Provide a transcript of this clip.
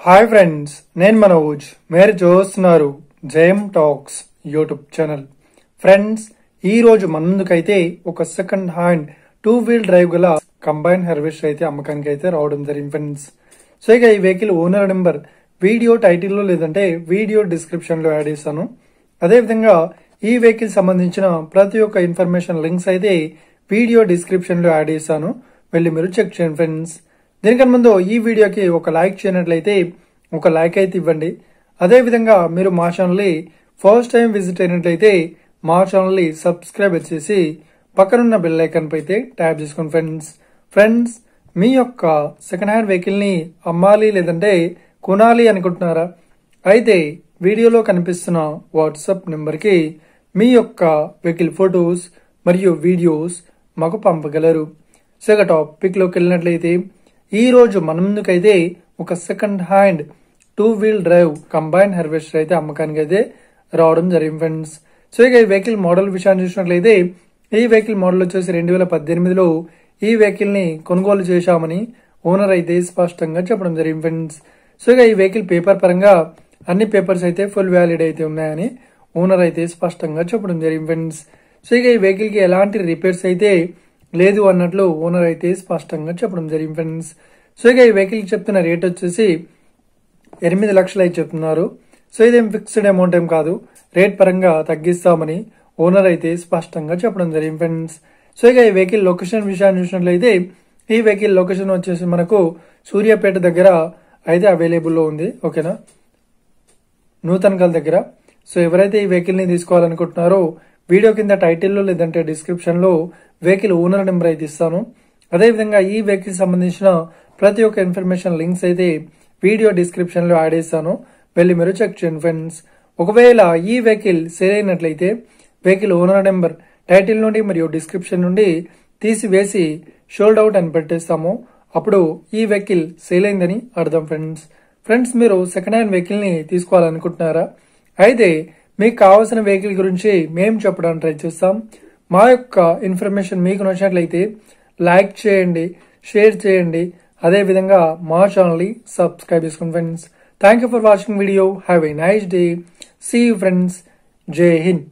Hi friends, నేను మనోజ్. మీరు చూస్తున్నారు JM talks YouTube channel. Friends, ఈ రోజు మన ముందుకైతే ఒక సెకండ్ హ్యాండ్ 2-wheel డ్రైవ్ గల కంబైన్ హార్వెస్టర్ అయితే అమ్మకానికి అయితే రావడం జరిగింది ఫ్రెండ్స్. సో ఇక ఈ వెహికల్ ఓనర్ నెంబర్ వీడియో టైటిల్లో లేదంటే వీడియో డిస్క్రిప్షన్ లో యాడ్ చేస్తాను. అదేవిధంగా ఈ వెహికల్ సంబంధించిన ప్రతి ఒక్క ఇన్ఫర్మేషన్ లింక్స్ అయితే వీడియో డిస్క్రిప్షన్ లో యాడ్ చేస్తాను, వెళ్ళి మీరు చెక్ చేయండి ఫ్రెండ్స్. దీనికన్నా ముందు ఈ వీడియోకి ఒక లైక్ చేయనట్లయితే ఒక లైక్ అయితే ఇవ్వండి. అదేవిధంగా మీరు మా ఛానల్ ఫస్ట్ టైం విజిట్ అయినట్లయితే మా ఛానల్ సబ్స్క్రైబ్ చేసి పక్కనున్న బెల్ ఐకాన్ పై అయితే ట్యాప్ చేసుకోండి ఫ్రెండ్స్. మీ యొక్క సెకండ్ హ్యాండ్ వెహికల్ ని అమ్మాలి లేదంటే కొనాలి అనుకుంటున్నారా? అయితే వీడియోలో కనిపిస్తున్న వాట్సాప్ నెంబర్ కి మీ యొక్క వెహికల్ ఫొటోస్ మరియు వీడియోస్ మాకు పంపగలరు. సో ఇక టాపిక్ లోకి వెళ్ళినట్లయితే ఈ రోజు మన ముందుకైతే ఒక second hand 2-wheel drive combine harvester అయితే అమ్మకానికి అయితే రావడం జరిగింది ఫ్రెండ్స్. సో ఇక ఈ వెహికల్ మోడల్ విషయాన్ని చూసినట్లయితే ఈ వెహికల్ మోడల్ వచ్చేసి 2018లో ఈ వెహికల్ ని కొనుగోలు చేశామని ఓనర్ అయితే స్పష్టంగా చెప్పడం జరిగింది ఫ్రెండ్స్. సో ఇక ఈ వెహికల్ పేపర్ పరంగా అన్ని పేపర్స్ అయితే ఫుల్ వ్యాలిడ్ అయితే ఉన్నాయని ఓనర్ అయితే స్పష్టంగా చెప్పడం జరిగింది ఫ్రెండ్స్. సో ఇక ఈ వెహికల్ కి ఎలాంటి రిపేర్స్ అయితే లేదు అన్నట్లు ఓనర్ అయితే స్పష్టంగా చెప్పడం జరిగింది ఫ్రెండ్స్. సో ఇక ఈ వెహికల్ చెప్తున్న రేట్ వచ్చేసి 8 లక్షలు అయితే చెప్తున్నారు. సో ఇదేం ఫిక్స్డ్ అమౌంట్ ఏం కాదు, రేట్ పరంగా తగ్గిస్తామని ఓనర్ అయితే స్పష్టంగా చెప్పడం జరిగింది ఫ్రెండ్స్. సో ఇక ఈ వెహికల్ లొకేషన్ విషయాన్ని చూసినట్లయితే ఈ వెహికల్ లొకేషన్ వచ్చేసి మనకు సూర్యాపేట దగ్గర అయితే అవైలబుల్ లో ఉంది, ఓకేనా, నూతన్కల్ దగ్గర. సో ఎవరైతే ఈ వెహికల్ ని తీసుకోవాలనుకుంటున్నారో వీడియో కింద టైటిల్లో లేదంటే డిస్క్రిప్షన్ లో వెహికల్ ఓనర్ నెంబర్ అయితే ఇస్తాను. అదేవిధంగా ఈ వెహికల్ సంబంధించిన ప్రతి ఒక్క ఇన్ఫర్మేషన్ లింక్స్ అయితే వీడియో డిస్క్రిప్షన్ లో యాడ్ చేస్తాను, వెళ్ళి మీరు చెక్ చేయండి ఫ్రెండ్స్. ఒకవేళ ఈ వెహికల్ సేల్ అయినట్లయితే వెహికల్ ఓనర్ నెంబర్ టైటిల్ నుండి మరియు డిస్క్రిప్షన్ నుండి తీసివేసి షోల్డ్ అవుట్ అని పెట్టేస్తాము, అప్పుడు ఈ వెహికల్ సేల్ అయిందని అర్థం ఫ్రెండ్స్. మీరు సెకండ్ హ్యాండ్ వెహికల్ ని తీసుకోవాలనుకుంటున్నారా? అయితే మీకు కావాల్సిన వెహికల్ గురించి మేము చెప్పడానికి ట్రై చేస్తాం. మా యొక్క ఇన్ఫర్మేషన్ మీకు నచ్చినట్లయితే లైక్ చేయండి, షేర్ చేయండి, అదేవిధంగా మా ఛానల్ ని సబ్స్క్రైబ్ చేసుకోండి friends. Thank you for watching video. Have a nice day. See you friends. Jai Hind.